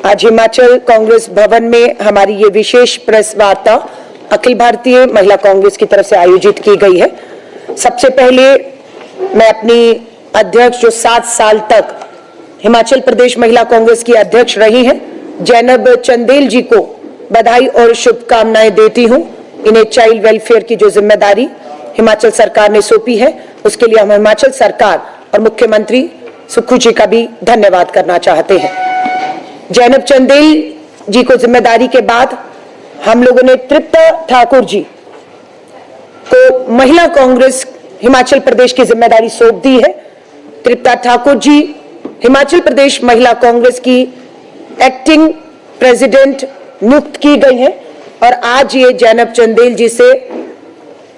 आज हिमाचल कांग्रेस भवन में हमारी ये विशेष प्रेस वार्ता अखिल भारतीय महिला कांग्रेस की तरफ से आयोजित की गई है। सबसे पहले मैं अपनी अध्यक्ष जो 7 साल तक हिमाचल प्रदेश महिला कांग्रेस की अध्यक्ष रही हैं, जैनब चंदेल जी को बधाई और शुभकामनाएं देती हूं। इन्हें चाइल्ड वेलफेयर की जो जिम्मेदारी हिमाचल सरकार ने सौंपी है, उसके लिए हम हिमाचल सरकार और मुख्यमंत्री सुक्खू जी का भी धन्यवाद करना चाहते हैं। जैनब चंदेल जी को जिम्मेदारी के बाद हम लोगों ने तृप्ता ठाकुर जी को महिला कांग्रेस हिमाचल प्रदेश की जिम्मेदारी सौंप दी है। तृप्ता ठाकुर जी हिमाचल प्रदेश महिला कांग्रेस की एक्टिंग प्रेसिडेंट नियुक्त की गई हैं और आज ये जैनब चंदेल जी से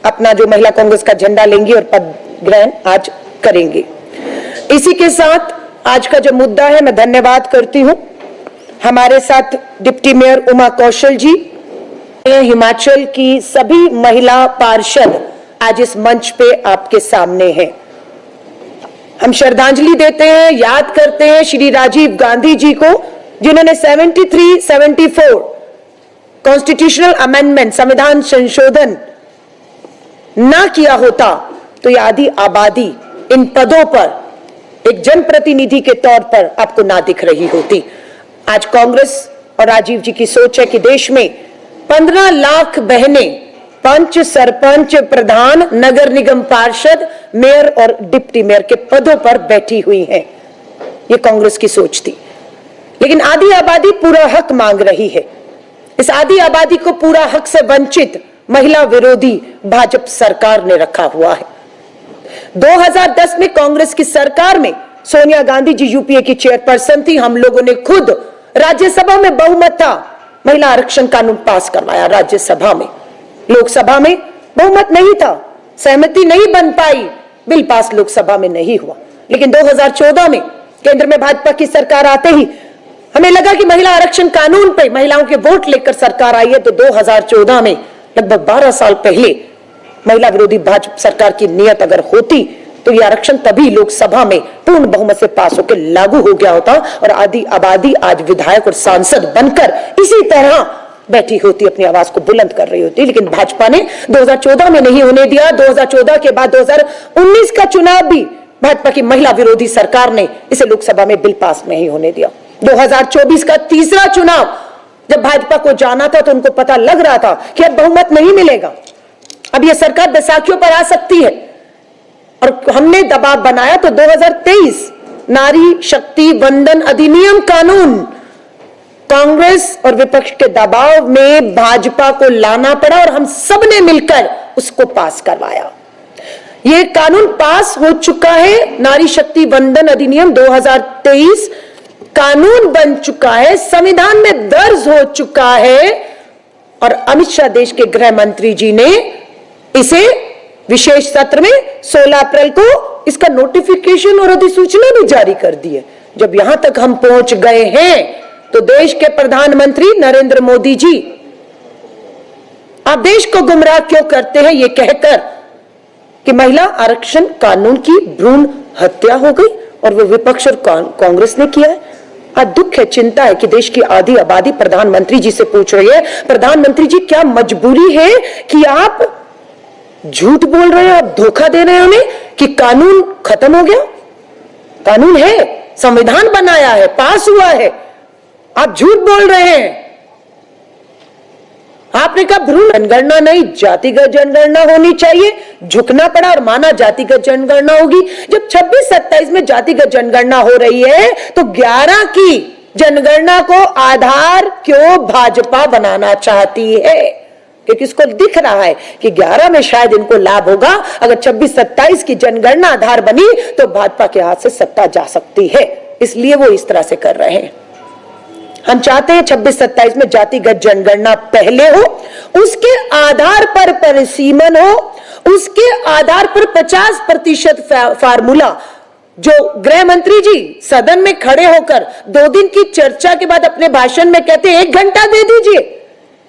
अपना जो महिला कांग्रेस का झंडा लेंगी और पद ग्रहण आज करेंगे। इसी के साथ आज का जो मुद्दा है, मैं धन्यवाद करती हूं हमारे साथ डिप्टी मेयर उमा कौशल जी, हिमाचल की सभी महिला पार्षद आज इस मंच पे आपके सामने हैं। हम श्रद्धांजलि देते हैं, याद करते हैं श्री राजीव गांधी जी को, जिन्होंने 73-74 कॉन्स्टिट्यूशनल अमेंडमेंट संविधान संशोधन ना किया होता तो ये आधी आबादी इन पदों पर एक जनप्रतिनिधि के तौर पर आपको ना दिख रही होती। आज कांग्रेस और राजीव जी की सोच है कि देश में 15 लाख बहनें पंच, सरपंच, प्रधान, नगर निगम पार्षद, मेयर और डिप्टी मेयर के पदों पर बैठी हुई हैं। ये कांग्रेस की सोच थी, लेकिन आधी आबादी पूरा हक मांग रही है। इस आधी आबादी को पूरा हक से वंचित महिला विरोधी भाजपा सरकार ने रखा हुआ है। 2010 में कांग्रेस की सरकार में सोनिया गांधी जी यूपीए की चेयरपर्सन थी। हम लोगों ने खुद राज्यसभा में बहुमत था, महिला आरक्षण कानून पास करवाया राज्यसभा में। लोकसभा में बहुमत नहीं था, सहमति नहीं बन पाई, बिल पास लोकसभा में नहीं हुआ। लेकिन 2014 में केंद्र में भाजपा की सरकार आते ही हमें लगा कि महिला आरक्षण कानून पे महिलाओं के वोट लेकर सरकार आई है। तो 2014 में लगभग 12 साल पहले महिला विरोधी भाजपा सरकार की नीयत अगर होती तो यह आरक्षण तभी लोकसभा में पूर्ण बहुमत से पास होकर लागू हो गया होता और आधी आबादी आज विधायक और सांसद बनकर इसी तरह बैठी होती, अपनी आवाज को बुलंद कर रही होती। लेकिन भाजपा ने 2014 में नहीं होने दिया। 2014 के बाद 2019 का चुनाव भी भाजपा की महिला विरोधी सरकार ने इसे लोकसभा में बिल पास नहीं होने दिया। 2024 का तीसरा चुनाव जब भाजपा को जाना था तो उनको पता लग रहा था कि अब बहुमत नहीं मिलेगा, अब यह सरकार बैसाखियों पर आ सकती है, और हमने दबाव बनाया। तो 2023 नारी शक्ति वंदन अधिनियम कानून कांग्रेस और विपक्ष के दबाव में भाजपा को लाना पड़ा और हम सब ने मिलकर उसको पास करवाया। यह कानून पास हो चुका है। नारी शक्ति वंदन अधिनियम 2023 कानून बन चुका है, संविधान में दर्ज हो चुका है और अमित शाह देश के गृह मंत्री जी ने इसे विशेष सत्र में 16 अप्रैल को इसका नोटिफिकेशन और अधिसूचना भी जारी कर दी है। जब यहां तक हम पहुंच गए हैं तो देश के प्रधानमंत्री नरेंद्र मोदी जी, आप देश को गुमराह क्यों करते हैं ये कहकर कि महिला आरक्षण कानून की भ्रूण हत्या हो गई और वो विपक्ष और कांग्रेस ने किया है। आज दुख है, चिंता है कि देश की आधी आबादी प्रधानमंत्री जी से पूछ रही है, प्रधानमंत्री जी क्या मजबूरी है कि आप झूठ बोल रहे हैं, आप धोखा दे रहे हैं हमें कि कानून खत्म हो गया? कानून है, संविधान बनाया है, पास हुआ है, आप झूठ बोल रहे हैं। आपने कहा भ्रूण जनगणना नहीं, जातिगत जनगणना होनी चाहिए। झुकना पड़ा और माना जातिगत जनगणना होगी। जब 26-27 में जातिगत जनगणना हो रही है तो 11 की जनगणना को आधार क्यों भाजपा बनाना चाहती है? क्योंकि इसको दिख रहा है कि 11 में शायद इनको लाभ होगा। अगर 26-27 की जनगणना आधार बनी तो भाजपा के हाथ से सत्ता जा सकती है, इसलिए वो इस तरह से कर रहे हैं। हम चाहते हैं 26-27 में जातिगत जनगणना पहले हो, उसके आधार पर परिसीमन हो, उसके आधार पर 50% फार्मूला जो गृह मंत्री जी सदन में खड़े होकर 2 दिन की चर्चा के बाद अपने भाषण में कहते हैं 1 घंटा दे दीजिए,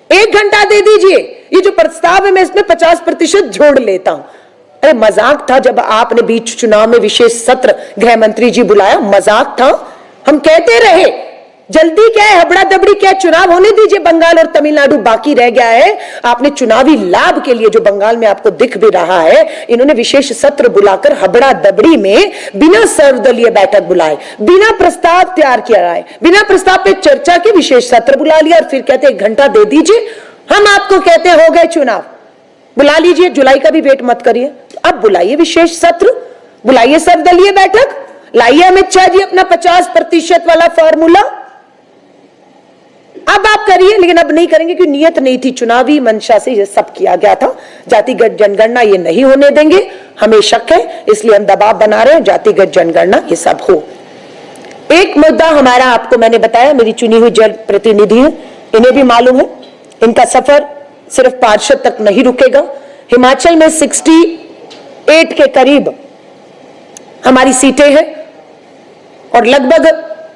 1 घंटा दे दीजिए, ये जो प्रस्ताव है मैं इसमें 50% जोड़ लेता हूं। अरे मजाक था जब आपने बीच चुनाव में विशेष सत्र गृह मंत्री जी बुलाया, मजाक था। हम कहते रहे जल्दी क्या है, हबड़ा दबड़ी क्या है, चुनाव होने दीजिए। बंगाल और तमिलनाडु बाकी रह गया है। आपने चुनावी लाभ के लिए जो बंगाल में आपको दिख भी रहा है, इन्होंने विशेष सत्र बुलाकर हबड़ा दबड़ी में बिना सर्वदलीय बैठक बुलाए, बिना प्रस्ताव तैयार किया है, बिना प्रस्ताव पे चर्चा के विशेष सत्र बुला लिया और फिर कहते 1 घंटा दे दीजिए, हम आपको कहते हो गए चुनाव, बुला लीजिए, जुलाई का भी वेट मत करिए। अब बुलाइए विशेष सत्र, बुलाइए सर्वदलीय बैठक, लाइए अमित शाह जी अपना 50% वाला फॉर्मूला। अब आप करिए, लेकिन अब नहीं करेंगे क्योंकि नियत नहीं थी, चुनावी मंशा से ये सब किया गया था। जातिगत जनगणना ये नहीं होने देंगे, हमें शक है, इसलिए हम दबाव बना रहे हैं जातिगत जनगणना ये सब हो। एक मुद्दा हमारा, आपको मैंने बताया, मेरी चुनी हुई जन प्रतिनिधि है, इन्हें भी मालूम है, इनका सफर सिर्फ पार्षद तक नहीं रुकेगा। हिमाचल में 68 के करीब हमारी सीटें हैं और लगभग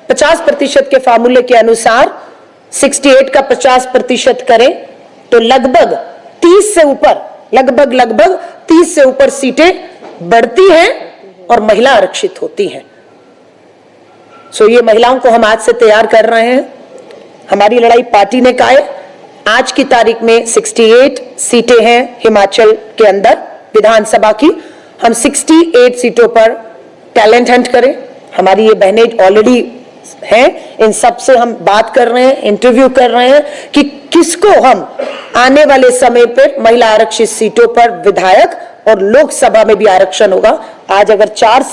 50% के फार्मूले के अनुसार 68 का 50% करें तो लगभग 30 से ऊपर, लगभग 30 से ऊपर सीटें बढ़ती हैं और महिला आरक्षित होती हैं। सो ये महिलाओं को हम आज से तैयार कर रहे हैं। हमारी लड़ाई पार्टी ने कहा है। आज की तारीख में 68 सीटें हैं हिमाचल के अंदर विधानसभा की। हम 68 सीटों पर टैलेंट हंट करें। हमारी ये बहनें ऑलरेडी हैं, इन सब से हम बात कर रहे हैं, इंटरव्यू कर रहे हैं कि किसको हम आने वाले समय पर महिला आरक्षित सीटों पर विधायक और लोकसभा में भी आरक्षण होगा। आज अगर 4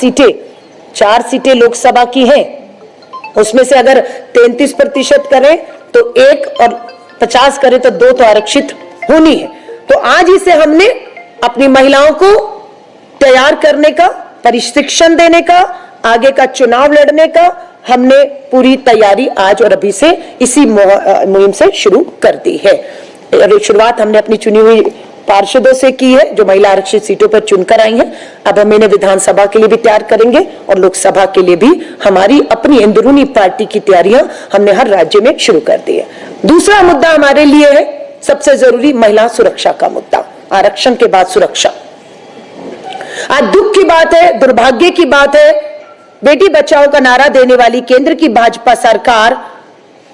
सीटें लोकसभा की हैं, उसमें से अगर 33% करें तो 1 और 50 करें तो 2 तो आरक्षित होनी है। तो आज ही से हमने अपनी महिलाओं को तैयार करने का, प्रशिक्षण देने का, आगे का चुनाव लड़ने का हमने पूरी तैयारी आज और अभी से इसी मुहिम से शुरू कर दी है। शुरुआत हमने अपनी चुनी हुई पार्षदों से की है जो महिला आरक्षित सीटों पर चुनकर आई हैं। अब हम इन्हें विधानसभा के लिए भी तैयार करेंगे और लोकसभा के लिए भी हमारी अपनी अंदरूनी पार्टी की तैयारियां हमने हर राज्य में शुरू कर दी है। दूसरा मुद्दा हमारे लिए है सबसे जरूरी, महिला सुरक्षा का मुद्दा, आरक्षण के बाद सुरक्षा। आज दुख की बात है, दुर्भाग्य की बात है, बेटी बचाओ का नारा देने वाली केंद्र की भाजपा सरकार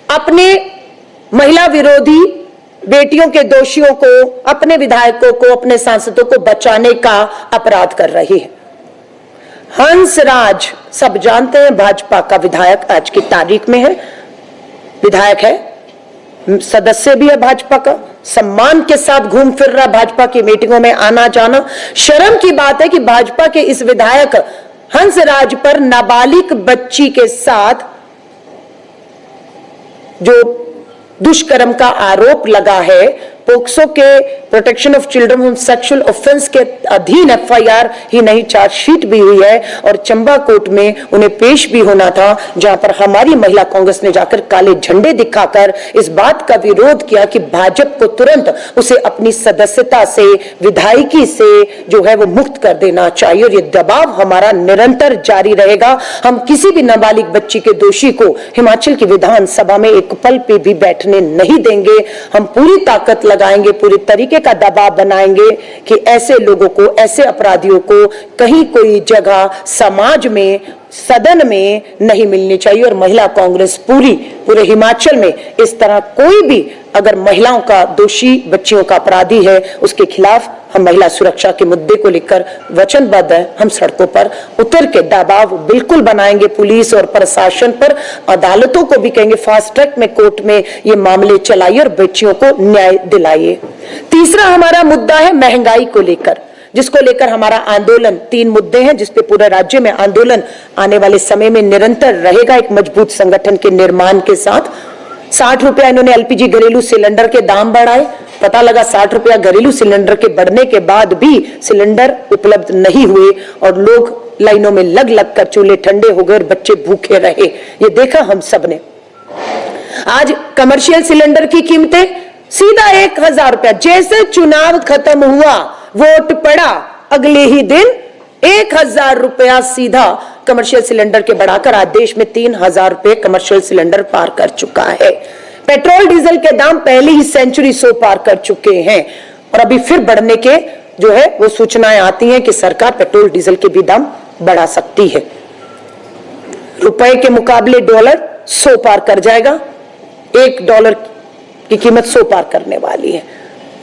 अपने महिला विरोधी बेटियों के दोषियों को, अपने विधायकों को, अपने सांसदों को बचाने का अपराध कर रही है। हंसराज, सब जानते हैं, भाजपा का विधायक आज की तारीख में है, विधायक है, सदस्य भी है भाजपा का, सम्मान के साथ घूम फिर रहा, भाजपा की मीटिंगों में आना जाना। शर्म की बात है कि भाजपा के इस विधायक हंसराज पर नाबालिग बच्ची के साथ जो दुष्कर्म का आरोप लगा है, पोक्सो के protection of children from sexual offence के अधीन एफआईआर ही नहीं, चार्जशीट भी हुई है और चंबा कोर्ट में उन्हें पेश भी होना था, जहां पर हमारी महिला कांग्रेस ने जाकर काले झंडे दिखाकर इस बात का विरोध किया कि भाजपा को तुरंत उसे अपनी सदस्यता से, विधायकी से जो है वो मुक्त कर देना चाहिए और ये दबाव हमारा निरंतर जारी रहेगा। हम किसी भी नाबालिग बच्ची के दोषी को हिमाचल की विधानसभा में एक पल पे भी बैठने नहीं देंगे। हम पूरी ताकत लगाएंगे, पूरी तरीके का दबाव बनाएंगे कि ऐसे लोगों को, ऐसे अपराधियों को कहीं कोई जगह समाज में, सदन में नहीं मिलनी चाहिए। और महिला कांग्रेस पूरे हिमाचल में इस तरह कोई भी अगर महिलाओं का दोषी, बच्चियों का अपराधी है, उसके खिलाफ हम महिला सुरक्षा के मुद्दे को लेकर वचनबद्ध हैं। हम सड़कों पर उतर के दबाव बिल्कुल बनाएंगे पुलिस और प्रशासन पर, अदालतों को भी कहेंगे फास्ट ट्रैक में कोर्ट में ये मामले चलाइए और बच्चियों को न्याय दिलाइए। तीसरा हमारा मुद्दा है महंगाई को लेकर, जिसको लेकर हमारा आंदोलन, 3 मुद्दे हैं जिसपे पूरे राज्य में आंदोलन आने वाले समय में निरंतर रहेगा, एक मजबूत संगठन के निर्माण के साथ। 60 रुपया इन्होंने एलपीजी घरेलू सिलेंडर के दाम बढ़ाए, पता लगा 60 रुपया घरेलू सिलेंडर के बढ़ने के बाद भी सिलेंडर उपलब्ध नहीं हुए और लोग लाइनों में लग लग कर चूल्हे ठंडे हो गए और बच्चे भूखे रहे। ये देखा हम सब ने। आज कमर्शियल सिलेंडर की कीमतें सीधा 1000 रुपया, जैसे चुनाव खत्म हुआ, वोट पड़ा, अगले ही दिन 1000 रुपया सीधा कमर्शियल सिलेंडर के बढ़ाकर आज देश में 3000 रुपए कमर्शियल सिलेंडर पार कर चुका है। पेट्रोल डीजल के दाम पहले ही सेंचुरी 100 पार कर चुके हैं और अभी फिर बढ़ने के जो है वो सूचनाएं आती हैं कि सरकार पेट्रोल डीजल के भी दाम बढ़ा सकती है। रुपए के मुकाबले डॉलर 100 पार कर जाएगा। $1 की कीमत 100 पार करने वाली है।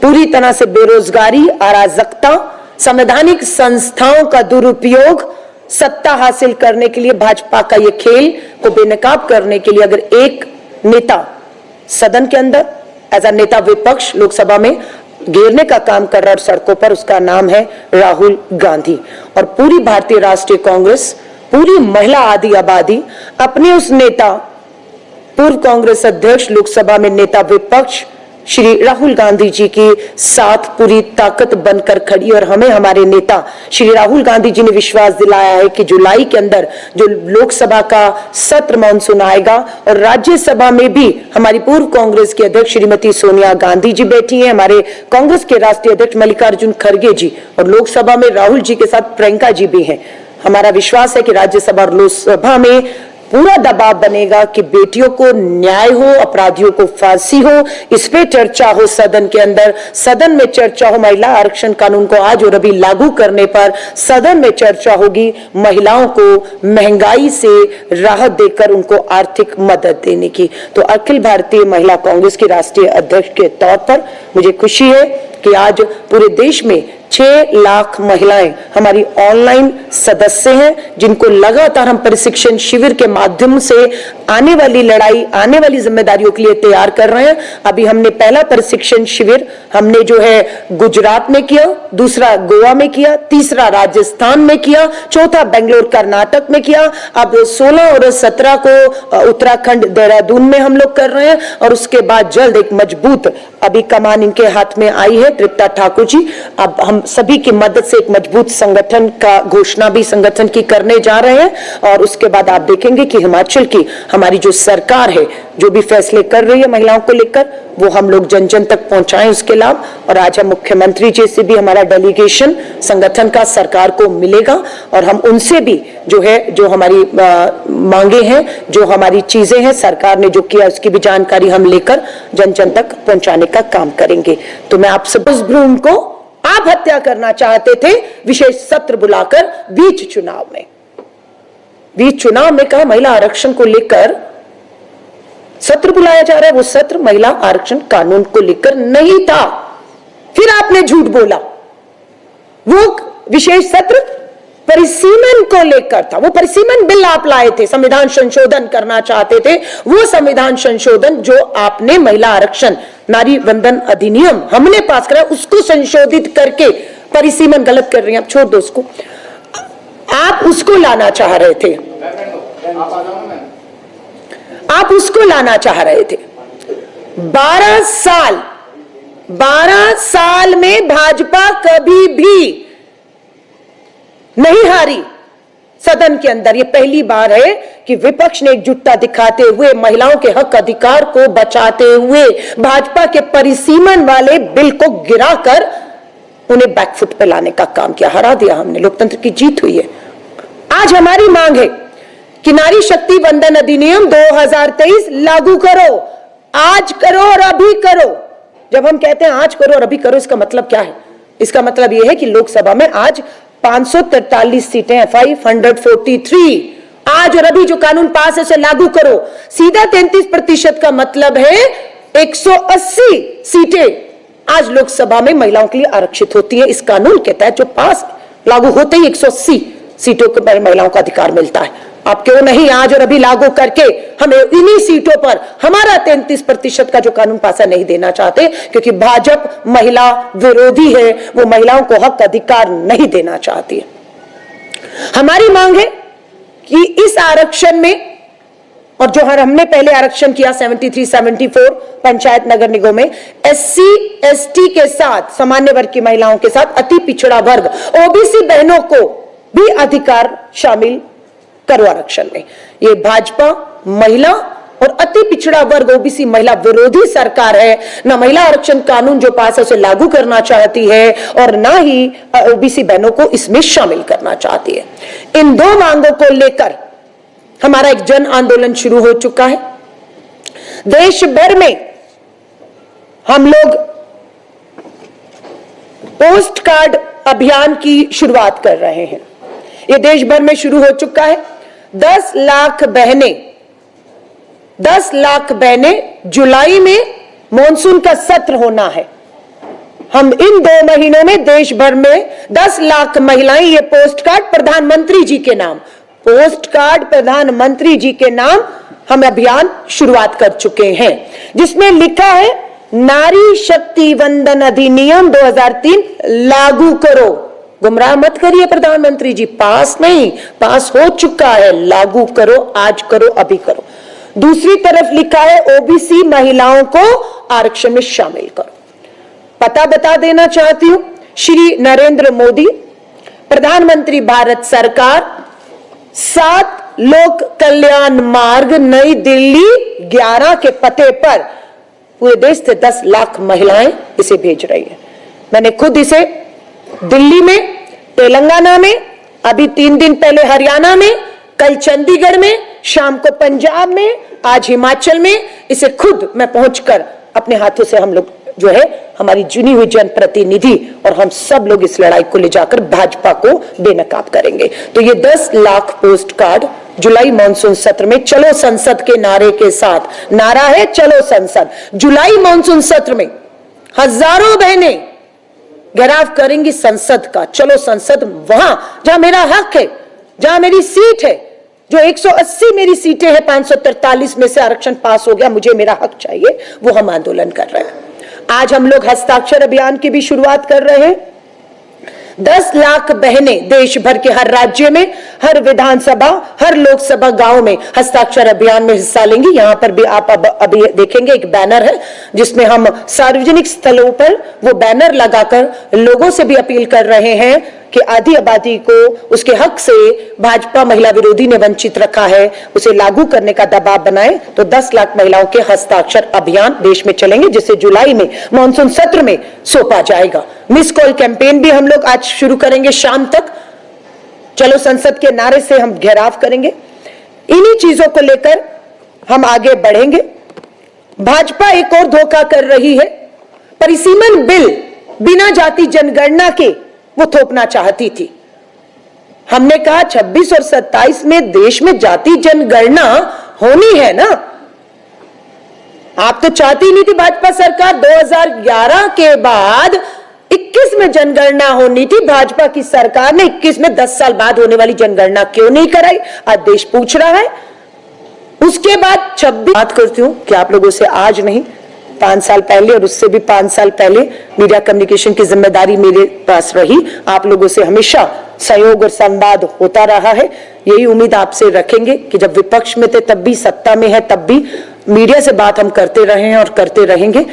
पूरी तरह से बेरोजगारी, अराजकता, संवैधानिक संस्थाओं का दुरुपयोग, सत्ता हासिल करने के लिए भाजपा का यह खेल को बेनकाब करने के लिए अगर एक नेता सदन के अंदर एज अ नेता विपक्ष लोकसभा में घेरने का काम कर रहा है सड़कों पर, उसका नाम है राहुल गांधी। और पूरी भारतीय राष्ट्रीय कांग्रेस, पूरी महिला आदि आबादी अपने उस नेता, पूर्व कांग्रेस अध्यक्ष, लोकसभा में नेता विपक्ष श्री राहुल गांधी जी के साथ पूरी ताकत बनकर खड़ी। और हमें हमारे नेता श्री राहुल गांधी जी ने विश्वास दिलाया है कि जुलाई के अंदर जो लोकसभा का सत्र मानसून आएगा और राज्यसभा में भी हमारी पूर्व कांग्रेस के अध्यक्ष श्रीमती सोनिया गांधी जी बैठी हैं, हमारे कांग्रेस के राष्ट्रीय अध्यक्ष मल्लिकार्जुन खड़गे जी, और लोकसभा में राहुल जी के साथ प्रियंका जी भी हैं। हमारा विश्वास है कि राज्यसभा और लोकसभा में पूरा दबाव बनेगा कि बेटियों को न्याय हो, अपराधियों को फांसी हो, इस पे चर्चा हो सदन के अंदर, सदन में चर्चा हो महिला आरक्षण कानून को आज और अभी लागू करने पर, सदन में चर्चा होगी महिलाओं को महंगाई से राहत देकर उनको आर्थिक मदद देने की। तो अखिल भारतीय महिला कांग्रेस की राष्ट्रीय अध्यक्ष के तौर पर मुझे खुशी है कि आज पूरे देश में 6 लाख महिलाएं हमारी ऑनलाइन सदस्य हैं, जिनको लगातार हम प्रशिक्षण शिविर के माध्यम से आने वाली लड़ाई, आने वाली जिम्मेदारियों के लिए तैयार कर रहे हैं। अभी हमने पहला प्रशिक्षण शिविर हमने जो है गुजरात में किया, दूसरा गोवा में किया, तीसरा राजस्थान में किया, चौथा बेंगलोर कर्नाटक में किया। अब 16 और 17 को उत्तराखंड देहरादून में हम लोग कर रहे हैं और उसके बाद जल्द एक मजबूत, अभी कमान इनके हाथ में आई है तृप्ता ठाकुर जी, अब हम सभी की मदद से एक मजबूत संगठन का घोषणा भी संगठन की करने जा रहे हैं। और उसके बाद आप देखेंगे कि हिमाचल की हमारी जो सरकार है, जो भी फैसले कर रही है महिलाओं को लेकर, वो हम लोग जन जन तक पहुंचाएं उसके लाभ। और आज हम मुख्यमंत्री जी से भी हमारा डेलीगेशन संगठन का सरकार को मिलेगा और हम उनसे भी जो है, जो हमारी मांगे हैं, जो हमारी चीजें हैं, सरकार ने जो किया उसकी भी जानकारी हम लेकर जन जन तक पहुंचाने का काम करेंगे। तो मैं आप सब भ्रूण को आप हत्या करना चाहते थे विशेष सत्र बुलाकर बीच चुनाव में कहा महिला आरक्षण को लेकर सत्र बुलाया जा रहा है, वो सत्र महिला आरक्षण कानून को लेकर नहीं था। फिर आपने झूठ बोला, वो विशेष सत्र परिसीमन को लेकर था। वो परिसीमन बिल आप लाए थे, संविधान संशोधन करना चाहते थे, वो संविधान संशोधन जो आपने महिला आरक्षण नारी वंदन अधिनियम हमने पास करा, उसको संशोधित करके परिसीमन गलत कर रही हैं, आप छोड़ दो उसको, आप उसको लाना चाह रहे थे, आप उसको लाना चाह रहे थे। 12 साल में भाजपा कभी भी नहीं हारी सदन के अंदर। ये पहली बार है कि विपक्ष ने एकजुटता दिखाते हुए महिलाओं के हक अधिकार को बचाते हुए भाजपा के परिसीमन वाले बिल को गिराकर उन्हें बैकफुट पे लाने का काम किया, हरा दिया हमने, लोकतंत्र की जीत हुई है। आज हमारी मांग है कि नारी शक्ति वंदन अधिनियम 2023 लागू करो, आज करो और अभी करो। जब हम कहते हैं आज करो और अभी करो, इसका मतलब क्या है? इसका मतलब यह है कि लोकसभा में आज 543 सीटें हैं, 543, आज और अभी जो कानून पास है उसे लागू करो। सीधा 33% का मतलब है 180 सीटें आज लोकसभा में महिलाओं के लिए आरक्षित होती है इस कानून के तहत, जो पास लागू होते ही 180 सीटों पर महिलाओं का अधिकार मिलता है। आप क्यों नहीं आज और अभी लागू करके हमें इन्हीं सीटों पर हमारा 33% का जो कानून पास है नहीं देना चाहते? क्योंकि भाजपा महिला विरोधी है, वो महिलाओं को हक अधिकार नहीं देना चाहती है। हमारी मांग है कि इस आरक्षण में, और जो हमने पहले आरक्षण किया 73, 74 पंचायत नगर निगम में, SC, ST के साथ, सामान्य वर्ग की महिलाओं के साथ अति पिछड़ा वर्ग OBC बहनों को भी अधिकार शामिल करो आरक्षण में। ये भाजपा महिला और अति पिछड़ा वर्ग OBC महिला विरोधी सरकार है। ना महिला आरक्षण कानून जो पास है उसे लागू करना चाहती है और ना ही OBC बहनों को इसमें शामिल करना चाहती है। इन दो मांगों को लेकर हमारा एक जन आंदोलन शुरू हो चुका है। देश भर में हम लोग पोस्ट कार्ड अभियान की शुरुआत कर रहे हैं। ये देश भर में शुरू हो चुका है। 10 लाख बहनें 10 लाख बहनें जुलाई में मॉनसून का सत्र होना है। हम इन 2 महीनों में देश भर में 10 लाख महिलाएं ये पोस्ट कार्ड प्रधानमंत्री जी के नाम, पोस्ट कार्ड प्रधानमंत्री जी के नाम हम अभियान शुरुआत कर चुके हैं, जिसमें लिखा है नारी शक्ति वंदन अधिनियम 2003 लागू करो। गुमराह मत करिए प्रधानमंत्री जी, पास नहीं, पास हो चुका है, लागू करो, आज करो, अभी करो। दूसरी तरफ लिखा है ओबीसी महिलाओं को आरक्षण में शामिल करो। पता बता देना चाहती हूं, श्री नरेंद्र मोदी प्रधानमंत्री भारत सरकार 7 लोक कल्याण मार्ग नई दिल्ली 11 के पते पर पूरे देश से 10 लाख महिलाएं इसे भेज रही है। मैंने खुद इसे दिल्ली में, तेलंगाना में, अभी 3 दिन पहले हरियाणा में, कल चंडीगढ़ में, शाम को पंजाब में, आज हिमाचल में इसे खुद मैं पहुंचकर अपने हाथों से हम लोग जो है हमारी चुनी हुई जनप्रतिनिधि और हम सब लोग इस लड़ाई को ले जाकर भाजपा को बेनकाब करेंगे। तो ये 10 लाख पोस्ट कार्ड जुलाई मॉनसून सत्र में चलो संसद के नारे के साथ, नारा है चलो संसद, जुलाई मॉनसून सत्र में हजारों बहनें घेराव करेंगी संसद का। चलो संसद, वहां जहां मेरा हक है, जहां मेरी सीट है, जो 180 मेरी सीटें हैं, 543 में से आरक्षण पास हो गया, मुझे मेरा हक चाहिए, वो हम आंदोलन कर रहे हैं। आज हम लोग हस्ताक्षर अभियान की भी शुरुआत कर रहे हैं। 10 लाख बहनें देश भर के हर राज्य में, हर विधानसभा, हर लोकसभा गांव में हस्ताक्षर अभियान में हिस्सा लेंगी। यहां पर भी आप अभी देखेंगे एक बैनर है जिसमें हम सार्वजनिक स्थलों पर वो बैनर लगाकर लोगों से भी अपील कर रहे हैं कि आधी आबादी को उसके हक से भाजपा महिला विरोधी ने वंचित रखा है, उसे लागू करने का दबाव बनाए। तो 10 लाख महिलाओं के हस्ताक्षर अभियान देश में चलेंगे, जिसे जुलाई में मॉनसून सत्र में सौंपा जाएगा। मिस कॉल कैंपेन भी हम लोग आज शुरू करेंगे शाम तक। चलो संसद के नारे से हम घेराव करेंगे। इन्हीं चीजों को लेकर हम आगे बढ़ेंगे। भाजपा एक और धोखा कर रही है। परिसीमन बिल बिना जाति जनगणना के वो थोपना चाहती थी। हमने कहा 26 और 27 में देश में जाति जनगणना होनी है ना। आप तो चाहती नहीं थी भाजपा सरकार। 2011 के बाद 21 में जनगणना होनी थी। भाजपा की सरकार ने 21 में 10 साल बाद होने वाली जनगणना क्यों नहीं कराई, आज देश पूछ रहा है। उसके बाद 26 बात करती हूं कि आप लोगों से आज नहीं, 5 साल पहले और उससे भी 5 साल पहले मीडिया कम्युनिकेशन की जिम्मेदारी मेरे पास रही। आप लोगों से हमेशा सहयोग और संवाद होता रहा है। यही उम्मीद आपसे रखेंगे कि जब विपक्ष में थे तब भी, सत्ता में है तब भी मीडिया से बात हम करते रहे हैं और करते रहेंगे।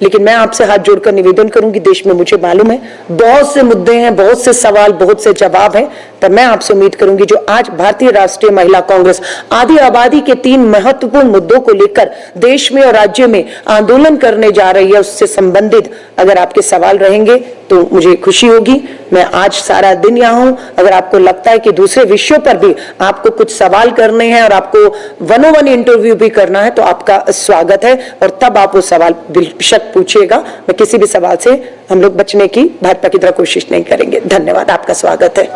लेकिन मैं आपसे हाथ जोड़कर निवेदन करूंगी, देश में मुझे मालूम है बहुत से मुद्दे हैं, बहुत से सवाल, बहुत से जवाब हैं, तब मैं आपसे उम्मीद करूंगी जो आज भारतीय राष्ट्रीय महिला कांग्रेस आधी आबादी के 3 महत्वपूर्ण मुद्दों को लेकर देश में और राज्य में आंदोलन करने जा रही है, उससे संबंधित अगर आपके सवाल रहेंगे तो मुझे खुशी होगी। मैं आज सारा दिन यहाँ हूं। अगर आपको लगता है कि दूसरे विषयों पर भी आपको कुछ सवाल करने हैं और आपको 1-on-1 इंटरव्यू भी करना है तो आपका स्वागत है, और तब आप वो सवाल बेशक पूछिएगा। मैं किसी भी सवाल से हम लोग बचने की भाजपा की तरह कोशिश नहीं करेंगे। धन्यवाद, आपका स्वागत है।